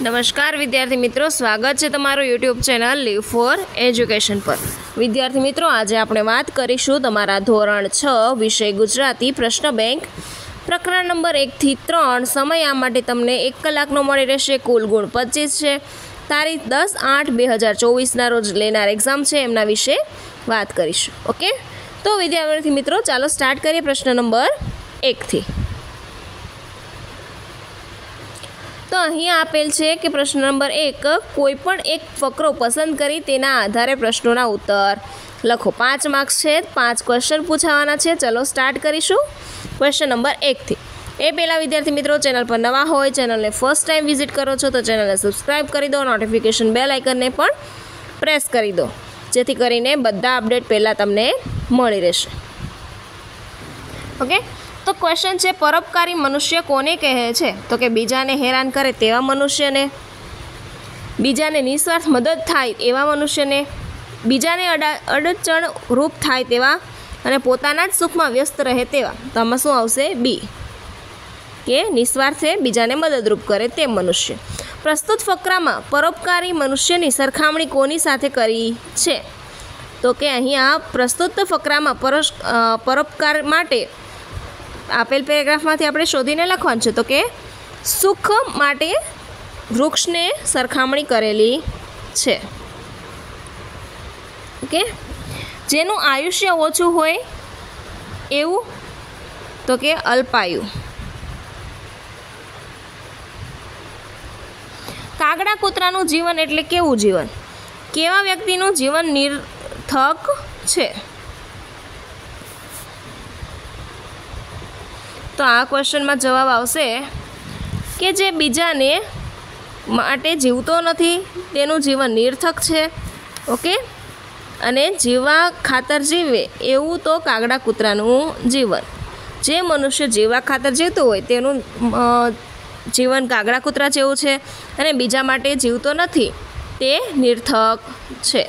નમસ્કાર વિદ્યાર્થી મિત્રો, સ્વાગત છે તમારું YouTube channel live for education પર। વિદ્યાર્થી મિત્રો, આજે આપણે વાત કરીશું તમારા ધોરણ 6 વિષય ગુજરાતી પ્રશ્ન બેંક પ્રકરણ નંબર 1 થી 3। સમય આ માટે તમને 1 કલાકનો મળી રહેશે। કુલ ગુણ 25 છે। તારીખ 10/8/2024ના રોજ લેનાર એક્ઝામ છે એમના વિશે વાત કરીશું। ઓકે, તો વિદ્યાર્થી મિત્રો ચાલો સ્ટાર્ટ કરીએ પ્રશ્ન નંબર 1 થી। તો અહીંયા આપેલ છે કે પ્રશ્ન નંબર 1, કોઈપણ એક ફકરો પસંદ કરી તેના આધારે પ્રશ્નોના ઉત્તર લખો। 5 માર્ક્સ છે, 5 ક્વેશ્ચન પૂછાવાના છે। ચલો સ્ટાર્ટ કરીશું ક્વેશ્ચન નંબર 1 થી। એ પહેલાં વિદ્યાર્થી મિત્રો, ચેનલ પર નવા હોય, ચેનલને ફર્સ્ટ ટાઈમ વિઝિટ કરો છો તો ચેનલને સબસ્ક્રાઈબ કરી દો, નોટિફિકેશન બેલ આઇકનને પણ પ્રેસ કરી દો, જેથી કરીને બધા અપડેટ પહેલાં તમને મળી રહેશે। ઓકે, તો ક્વેશ્ચન છે, પરોપકારી મનુષ્ય કોને કહે છે? તો કે બીજાને હેરાન કરે તેવા મનુષ્યને, બીજાને નિસ્વાર્થ મદદ થાય એવા મનુષ્યને, બીજાને અડચણ રૂપ થાય તેવા અને પોતાના જ સુખમાં વ્યસ્ત રહે તેવા। તો આમાં શું આવશે? બી, કે નિસ્વાર્થે બીજાને મદદરૂપ કરે તે મનુષ્ય। પ્રસ્તુત ફકરામાં પરોપકારી મનુષ્યની સરખામણી કોની સાથે કરી છે? તો કે અહીંયા પ્રસ્તુત ફકરામાં પરોપકાર માટે આપેલ પેરેગ્રાફમાંથી આપણે શોધીને લખવાનું છે। તો કે સુખ માટે વૃક્ષને સરખામણી કરેલી છે। ઓકે, જેનું આયુષ્ય ઓછું હોય એવું? તો કે અલ્પાયુ। કાગડા કૂતરાનું જીવન એટલે કેવું જીવન? કેવા વ્યક્તિનું જીવન નિરર્થક છે? તો આ ક્વેશ્ચનમાં જવાબ આવશે કે જે બીજાને માટે જીવતો નથી તેનું જીવન નિરર્થક છે। ઓકે, અને જીવા ખાતર જીવે એવું તો કાગડા કૂતરાનું જીવન। જે મનુષ્ય જીવા ખાતર જીવતું હોય તેનું જીવન કાગડા કૂતરા જેવું છે, અને બીજા માટે જીવતો નથી તે નિરર્થક છે।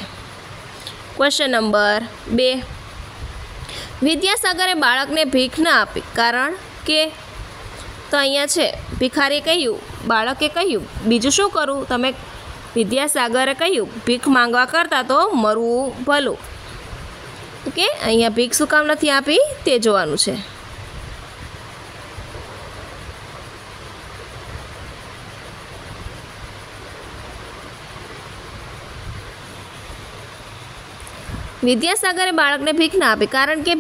ક્વેશ્ચન નંબર 2, વિદ્યાસાગરે બાળકને ભીખ ન આપી કારણ કે? તો અહીંયા છે ભિખારીએ કહ્યું, બાળકે કહ્યું બીજું શું કરું? તમે વિદ્યાસાગરે કહ્યું ભીખ માંગવા કરતાં તો મરવું ભલું। ઓકે, અહીંયા ભીખ શું કામ નથી આપી તે જોવાનું છે। વિદ્યાસાગરે બાળકને ભીખ ના આપી કારણ કે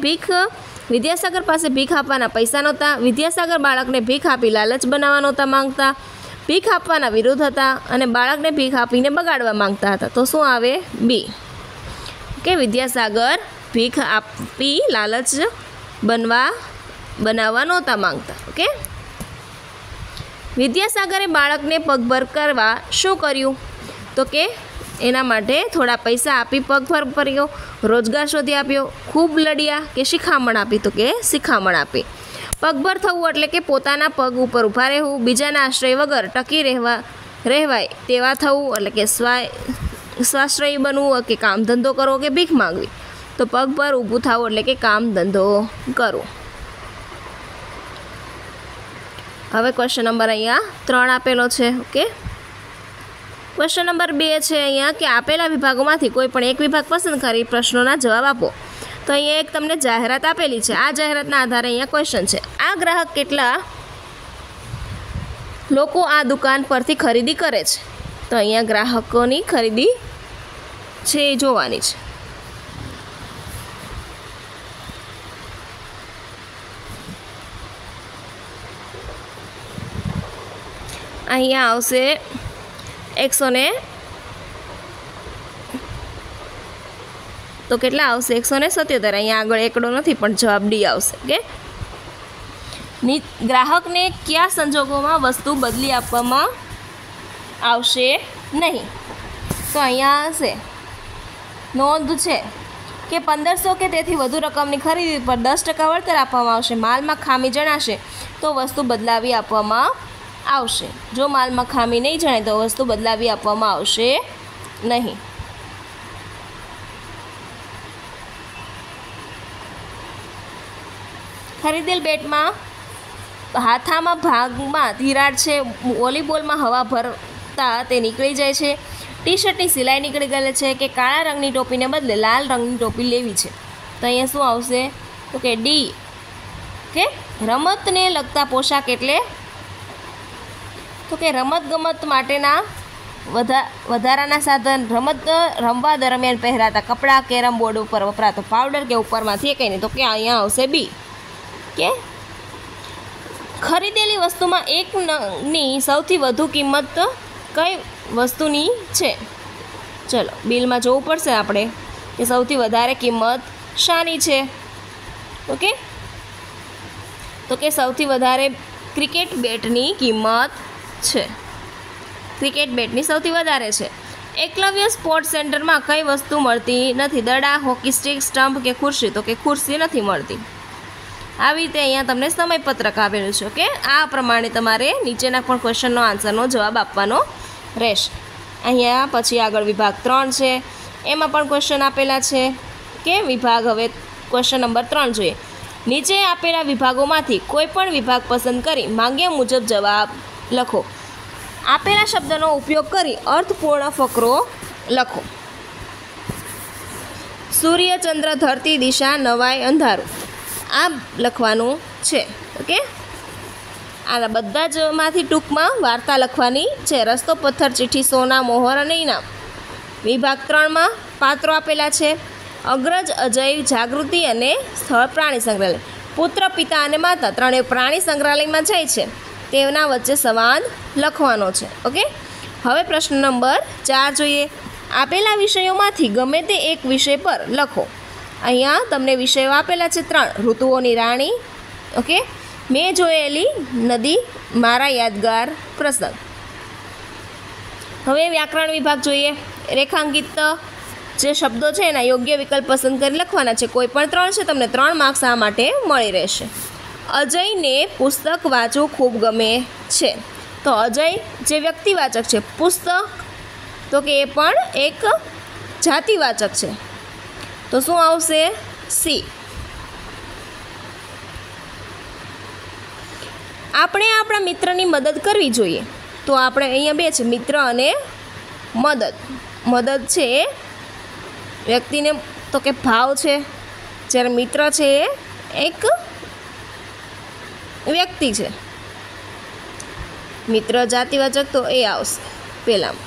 વિદ્યાસાગર પાસે ભીખ આપવાના પૈસા નહોતા। વિદ્યાસાગર બાળકને ભીખ આપી લાલચ બનાવવા નહોતા માંગતા, ભીખ આપવાના વિરુદ્ધ હતા અને બાળકને ભીખ આપીને બગાડવા માંગતા હતા। તો શું આવે? બી, કે વિદ્યાસાગર ભીખ આપી લાલચ બનાવવા નહોતા માંગતા। ઓકે, વિદ્યાસાગરે બાળકને પગભર કરવા શું કર્યું? તો કે એના માટે થોડા પૈસા આપી પગભર કર્યો, રોજગાર શોધી આપ્યો, ખૂબ લડ્યા કે શિખામણ આપી? તો કે શિખામણ આપી। પગભર થવું એટલે કે પોતાના પગ ઉપર ઊભા રહેવું, બીજાના આશ્રય વગર ટકી રહેવાય તેવા થવું એટલે કે સ્વાશ્રયી બનવું, કે કામ ધંધો કરવો કે ભીખ માંગવી? તો પગભર ઊભું થવું એટલે કે કામ ધંધો કરવો। હવે ક્વેશ્ચન નંબર અહીંયા 3 આપેલો છે। ઓકે, ક્વેશ્ચન નંબર 2 છે અહીંયા કે આપેલા વિભાગોમાંથી કોઈ પણ એક વિભાગ પસંદ કરી પ્રશ્નોના જવાબ આપો। તો અહીંયા એક તમને જાહેરાત આપેલી છે, આ જાહેરાતના આધારે અહીંયા ક્વેશ્ચન છે, આ ગ્રાહક કેટલા લોકો આ દુકાન પરથી ખરીદી કરે છે? તો અહીંયા ગ્રાહકોની ખરીદી છે એ જોવાની છે। અહીંયા આવશે 100 તો કેટલા આવશે? 177। અહીંયા આગળ એકડો નથી પણ જવાબ ડી આવશે। કે ગ્રાહકને કયા સંજોગોમાં વસ્તુ બદલી આપવામાં આવશે નહીં? તો અહીંયા હશે નોંધ છે કે 1500 કે તેથી વધુ રકમની ખરીદી પર 10% વળતર આપવામાં આવશે। માલમાં ખામી જણાશે તો વસ્તુ બદલાવી આપવામાં આવશે। જો માલમાં ખામી નહીં જણાય તો વસ્તુ બદલાવી આપવામાં આવશે નહીં। ખરીદેલ બેટમાં હાથામાં ભાગમાં તિરાડ છે, વોલીબોલમાં હવા હતા તે નીકળી જાય છે, ટી શર્ટની સિલાઈ નીકળી ગયેલી છે, કે કાળા રંગની ટોપીને બદલે લાલ રંગની ટોપી લેવી છે. તો અહીંયા શું આવશે? તો કે ડી. કે રમતને લગતા પોશાક એટલે તો કે રમતગમત માટેના વધારાના સાધન, રમત રમવા દરમિયાન પહેરાતા કપડાં, કેરમ બોર્ડ ઉપર વપરાતો પાવડર કે ઉપરમાંથી કંઈ નહીં. તો કે અહીંયા આવશે બી. કે ખરીદેલી વસ્તુમાં એકની સૌથી વધુ કિંમત કઈ વસ્તુની છે? ચલો બિલમાં જોવું પડશે આપણે કે સૌથી વધારે કિંમત શાની છે. ઓકે, તો કે સૌથી વધારે ક્રિકેટ બેટની કિંમત છે. ક્રિકેટ બેટની સૌથી વધારે છે. એકલવ્ય સ્પોર્ટ્સ સેન્ટરમાં કઈ વસ્તુ મળતી નથી? દડા, હોકી સ્ટિક, સ્ટમ્પ કે ખુરશી? તો કે ખુરશી નથી મળતી. આવી રીતે અહીંયા તમને સમયપત્રક આપેલું છે. ઓકે, આ પ્રમાણે તમારે નીચેના પણ ક્વેશ્ચનનો આન્સરનો જવાબ આપવાનો રહેશે. અહીંયા પછી આગળ વિભાગ 3 છે, એમાં પણ ક્વેશ્ચન આપેલા છે. કે વિભાગ હવે ક્વેશ્ચન નંબર 3 જોઈએ. નીચે આપેલા વિભાગોમાંથી કોઈ પણ વિભાગ પસંદ કરી માંગ્યા મુજબ જવાબ લખો. આપેલા શબ્દનો ઉપયોગ કરી અર્થપૂર્ણ ફકરો લખો. સૂર્ય, ચંદ્ર, ધરતી, દિશા, નવાઈ, અંધારું. આ લખવાનું છે. ઓકે, આના બધા જ માંથી ટૂંકમાં વાર્તા લખવાની છે. રસ્તો, પથ્થર, ચિઠ્ઠી, સોના, મોહર અને ઇનામ. વિભાગ 3માં પાત્રો આપેલા છે. અગ્રજ, અજય, જાગૃતિ અને સ્થળ પ્રાણી સંગ્રહાલય. પુત્ર, પિતા અને માતા ત્રણેય પ્રાણી સંગ્રહાલયમાં જાય છે, તેના વચ્ચે સંવાદ લખવાનો છે. ઓકે, હવે પ્રશ્ન નંબર 4 જોઈએ. આપેલા વિષયોમાંથી ગમે તે એક વિષય પર લખો. અહીંયા તમને વિષયો આપેલા છે 3. ઋતુઓની રાણી, ઓકે, મેં જોયેલી નદી, મારા યાદગાર પ્રસંગ. હવે વ્યાકરણ વિભાગ જોઈએ. રેખાંકિત જે શબ્દો છે એના યોગ્ય વિકલ્પ પસંદ કરી લખવાના છે. કોઈ પણ 3 છે, તમને 3 માર્ક્સ આ માટે મળી રહેશે. અજયને પુસ્તક વાંચવું ખૂબ ગમે છે. તો અજય જે વ્યક્તિવાચક છે, પુસ્તક તો કે એ પણ એક જાતિવાચક છે. તો શું આવશે? સી. આપણે આપણા મિત્રની મદદ કરવી જોઈએ. તો આપણે અહીંયા 2 છે, મિત્ર અને મદદ. મદદ છે એ વ્યક્તિને તો કે ભાવ છે, જ્યારે મિત્ર છે એ એક વ્યક્તિ છે. મિત્ર જાતિવાચક તો એ આવશે પહેલામાં.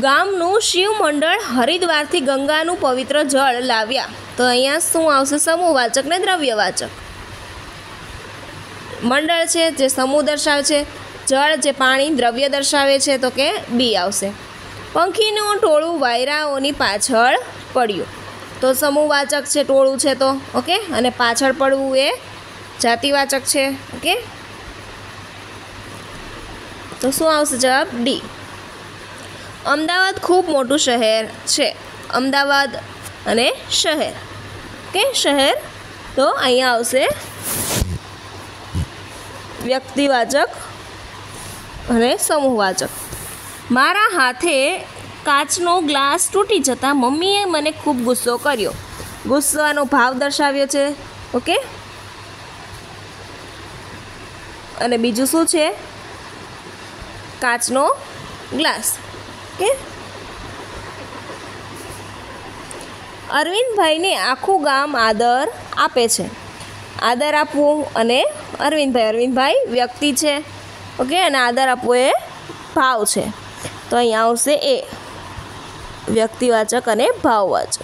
ગામનું શિવ મંડળ હરિદ્વારથી ગંગાનું પવિત્ર જળ લાવ્યા. તો અહીંયા શું આવશે? સમૂહવાચક ને દ્રવ્યવાચક. મંડળ છે જે સમૂહ દર્શાવે છે, જળ જે પાણી દ્રવ્ય દર્શાવે છે, તો કે બી આવશે. પંખીનું ટોળું વાયરાઓની પાછળ પડ્યું. તો સમૂહવાચક છે, ટોળું છે તો ઓકે, અને પાછળ પડવું એ જાતિવાચક છે. ઓકે, તો શું આવશે જવાબ? ડી. અમદાવાદ ખૂબ મોટું શહેર છે. અમદાવાદ અને શહેર. ઓકે, શહેર તો અહીંયા આવશે વ્યક્તિવાચક અને સમૂહવાચક. મારા હાથે કાચનો ગ્લાસ તૂટી જતાં મમ્મીએ મને ખૂબ ગુસ્સો કર્યો. ગુસ્સાનો ભાવ દર્શાવ્યો છે. ઓકે, અને બીજું શું છે? કાચનો ગ્લાસ. ઓકે, અરવિંદભાઈને આખું ગામ આદર આપે છે. આદર આપવું અને અરવિંદભાઈ વ્યક્તિ છે. ઓકે, અને આદર આપવો એ ભાવ છે. તો અહીંયા આવશે એ વ્યક્તિવાચક અને ભાવવાચક.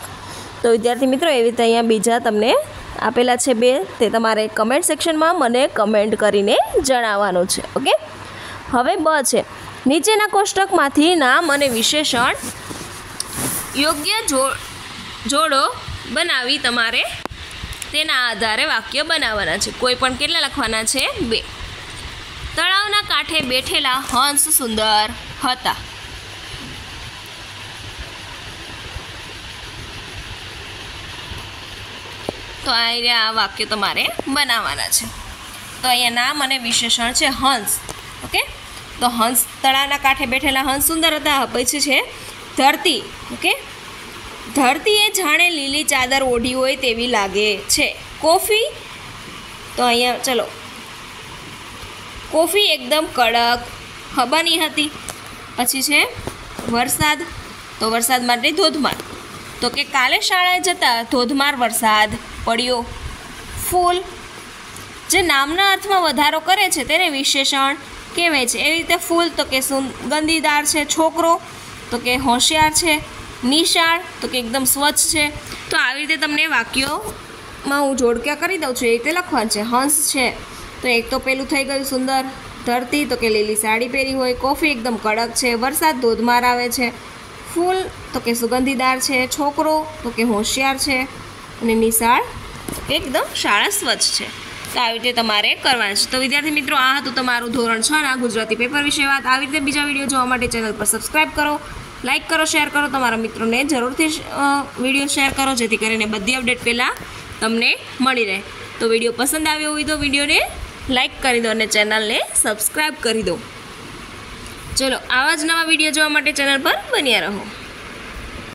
તો વિદ્યાર્થી મિત્રો, એવી રીતે અહીંયા બીજા તમને આપેલા છે 2, તે તમારે કમેન્ટ સેક્શનમાં મને કમેન્ટ કરીને જણાવવાનું છે. ઓકે, હવે બ છે. નીચેના કોષ્ટકમાંથી નામ અને વિશેષણ યોગ્ય જોડો બનાવી તમારે તેના આધારે વાક્ય બનાવવાના છે. કોઈ પણ કેટલા લખવાના છે? 2. તળાવના કાંઠે બેઠેલા હંસ સુંદર હતા. તો આ વાક્ય તમારે બનાવવાના છે. તો અહીંયા નામ અને વિશેષણ છે હંસ. ઓકે, તો હંસ, તળાવના કાંઠે બેઠેલા હંસ સુંદર હતા. પછી છે ધરતી. ઓકે, ધરતીએ જાણે લીલી ચાદર ઓઢી હોય તેવી લાગે છે. કોફી, તો અહીંયા ચલો કોફી એકદમ કડક બની હતી. પછી છે વરસાદ, તો વરસાદ માટે ધોધમાર. તો કે કાલે શાળાએ જતાં ધોધમાર વરસાદ પડ્યો. ફૂલ, જે નામના અર્થમાં વધારો કરે છે તેને વિશેષણ કહેવાય છે. એવી રીતે ફૂલ તો કે સુગંધીદાર છે. છોકરો તો કે હોશિયાર છે. નિશાળ તો કે એકદમ સ્વચ્છ છે. તો આવી રીતે તમને વાક્યોમાં હું જોડક્યા કરી દઉં છું, એ રીતે લખવાનું છે. હંસ છે તો એક તો પેલું થઈ ગયું સુંદર. ધરતી તો કે લીલી સાડી પહેરી હોય. કોફી એકદમ કડક છે. વરસાદ ધોધમાર આવે છે. ફૂલ તો કે સુગંધીદાર છે. છોકરો તો કે હોશિયાર છે. અને નિશાળ એકદમ શાળા સ્વચ્છ છે. તો આવી રીતે તમારે કરવાનું છે. તો વિદ્યાર્થી મિત્રો, આ હતું તમારું ધોરણ 6 ના ગુજરાતી પેપર વિશે વાત. આવી રીતે બીજા વિડીયો જોવા માટે ચેનલ પર સબસ્ક્રાઈબ કરો, લાઇક કરો, શેર કરો. તમારા મિત્રોને જરૂરથી વિડીયો શેર કરો, જેથી કરીને બધી અપડેટ પહેલાં તમને મળી રહે. તો વિડીયો પસંદ આવ્યો હોય તો વિડીયોને લાઇક કરી દો અને ચેનલને સબસ્ક્રાઈબ કરી દો. ચલો, આવા જ નવા વિડીયો જોવા માટે ચેનલ પર બન્યા રહો.